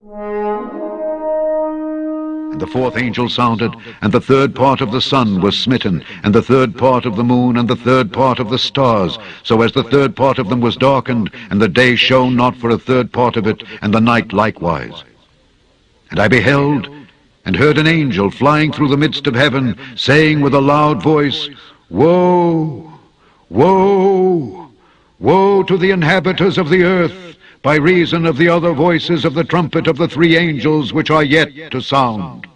And the fourth angel sounded, and the third part of the sun was smitten, and the third part of the moon, and the third part of the stars, so as the third part of them was darkened, and the day shone not for a third part of it, and the night likewise. And I beheld, and heard an angel flying through the midst of heaven, saying with a loud voice, Woe! Woe! Woe to the inhabitants of the earth, by reason of the other voices of the trumpet of the three angels which are yet to sound.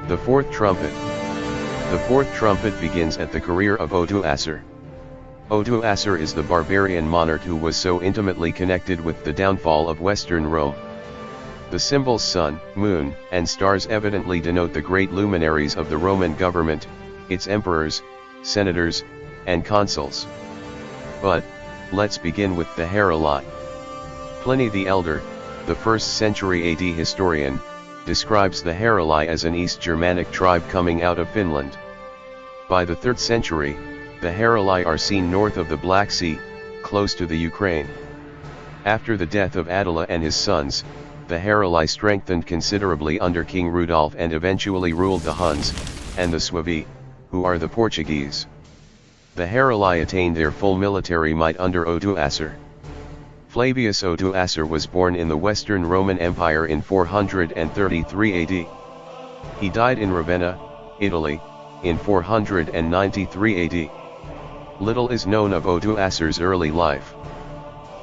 The fourth trumpet. The fourth trumpet begins at the career of Odoacer. Odoacer is the barbarian monarch who was so intimately connected with the downfall of Western Rome. The symbols sun, moon, and stars evidently denote the great luminaries of the Roman government, its emperors, senators, and consuls. But, let's begin with the Heruli. Pliny the Elder, the 1st century AD historian, describes the Heruli as an East Germanic tribe coming out of Finland. By the 3rd century, the Heruli are seen north of the Black Sea, close to the Ukraine. After the death of Attila and his sons, the Heruli strengthened considerably under King Rudolf and eventually ruled the Huns, and the Suevi, who are the Portuguese. The Heruli attained their full military might under Odoacer. Flavius Odoacer was born in the Western Roman Empire in 433 AD. He died in Ravenna, Italy, in 493 AD. Little is known of Odoacer's early life.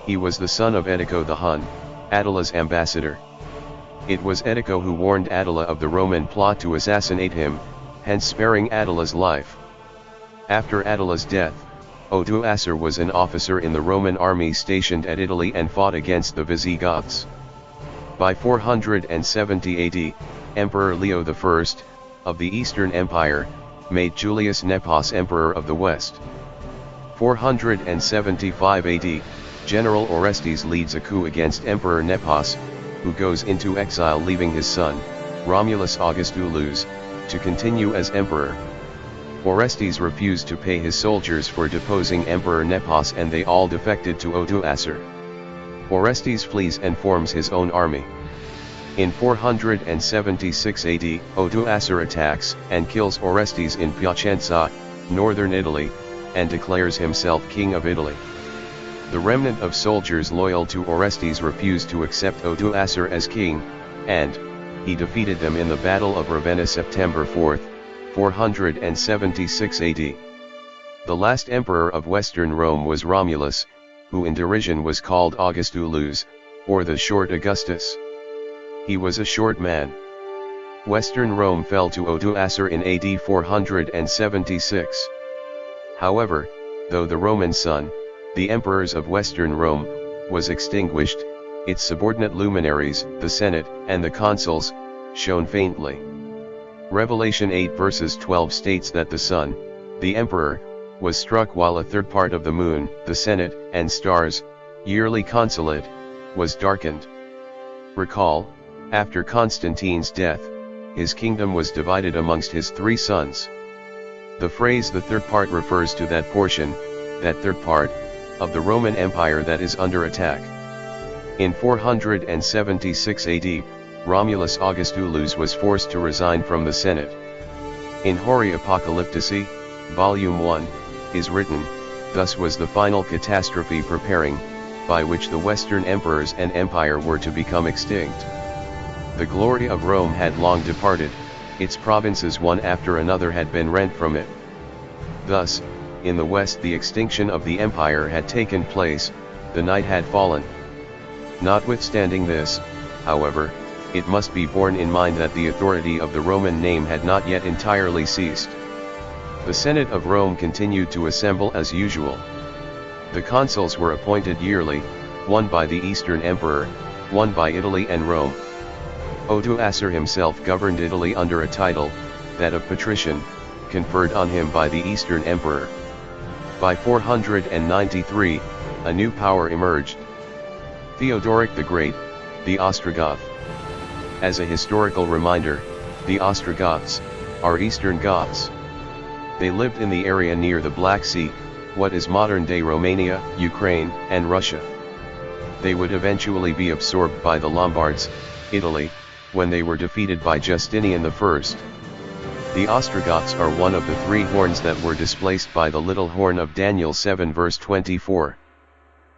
He was the son of Edico the Hun, Attila's ambassador. It was Edico who warned Attila of the Roman plot to assassinate him, hence sparing Attila's life. After Attila's death, Odoacer was an officer in the Roman army stationed at Italy and fought against the Visigoths. By 470 AD, Emperor Leo I, of the Eastern Empire, made Julius Nepos emperor of the West. 475 AD, General Orestes leads a coup against Emperor Nepos, who goes into exile leaving his son, Romulus Augustulus, to continue as emperor. Orestes refused to pay his soldiers for deposing Emperor Nepos and they all defected to Odoacer. Orestes flees and forms his own army. In 476 AD, Odoacer attacks and kills Orestes in Piacenza, northern Italy, and declares himself king of Italy. The remnant of soldiers loyal to Orestes refused to accept Odoacer as king, and he defeated them in the Battle of Ravenna September 4, 476 AD. The last emperor of Western Rome was Romulus, who in derision was called Augustulus, or the short Augustus. He was a short man. Western Rome fell to Odoacer in AD 476. However, though the Roman sun, the emperors of Western Rome, was extinguished, its subordinate luminaries, the Senate, and the consuls, shone faintly. Revelation 8 verses 12 states that the sun, the emperor, was struck while a third part of the moon, the Senate, and stars, yearly consulate, was darkened. Recall, after Constantine's death, his kingdom was divided amongst his 3 sons. The phrase the third part refers to that portion, that third part, of the Roman Empire that is under attack. In 476 AD, Romulus Augustulus was forced to resign from the Senate. In Hori Apocalyptici, Volume 1, is written, "Thus was the final catastrophe preparing, by which the Western emperors and empire were to become extinct. The glory of Rome had long departed, its provinces one after another had been rent from it. Thus, in the West the extinction of the empire had taken place, the night had fallen. Notwithstanding this, however, it must be borne in mind that the authority of the Roman name had not yet entirely ceased. The Senate of Rome continued to assemble as usual. The consuls were appointed yearly, one by the Eastern Emperor, one by Italy and Rome. Odoacer himself governed Italy under a title, that of Patrician, conferred on him by the Eastern Emperor. By 493, a new power emerged. Theodoric the Great, the Ostrogoth. As a historical reminder, the Ostrogoths are Eastern Goths. They lived in the area near the Black Sea, what is modern-day Romania, Ukraine, and Russia. They would eventually be absorbed by the Lombards, Italy, when they were defeated by Justinian I. The Ostrogoths are one of the three horns that were displaced by the little horn of Daniel 7 verse 24.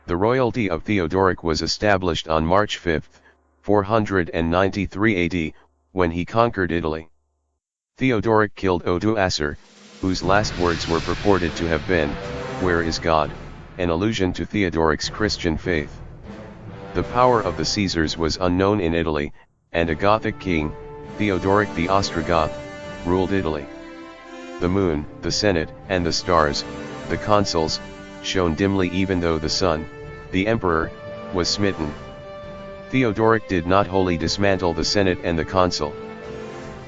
The royalty of Theodoric was established on March 5, 493 AD, when he conquered Italy. Theodoric killed Odoacer, whose last words were purported to have been, "Where is God?" an allusion to Theodoric's Christian faith. The power of the Caesars was unknown in Italy, and a Gothic king, Theodoric the Ostrogoth, ruled Italy. The moon, the senate, and the stars, the consuls, shone dimly even though the sun, the emperor, was smitten. Theodoric did not wholly dismantle the senate and the consul.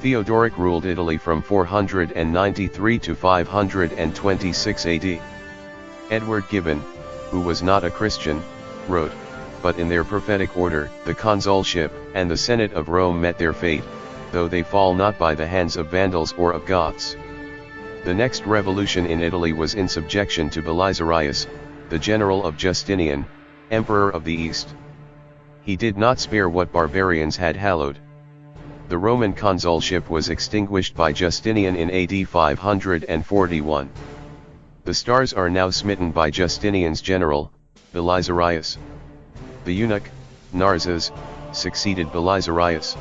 Theodoric ruled Italy from 493 to 526 AD. Edward Gibbon, who was not a Christian, wrote, "But in their prophetic order, the consulship, and the Senate of Rome met their fate, though they fall not by the hands of Vandals or of Goths." The next revolution in Italy was in subjection to Belisarius, the general of Justinian, Emperor of the East. He did not spare what barbarians had hallowed. The Roman consulship was extinguished by Justinian in AD 541. The stars are now smitten by Justinian's general, Belisarius. The eunuch, Narses, succeeded Belisarius.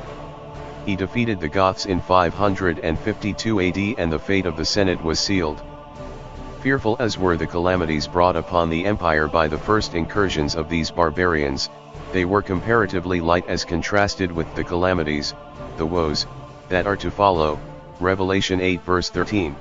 He defeated the Goths in 552 AD and the fate of the Senate was sealed. Fearful as were the calamities brought upon the empire by the first incursions of these barbarians, they were comparatively light as contrasted with the calamities, the woes, that are to follow. Revelation 8 verse 13.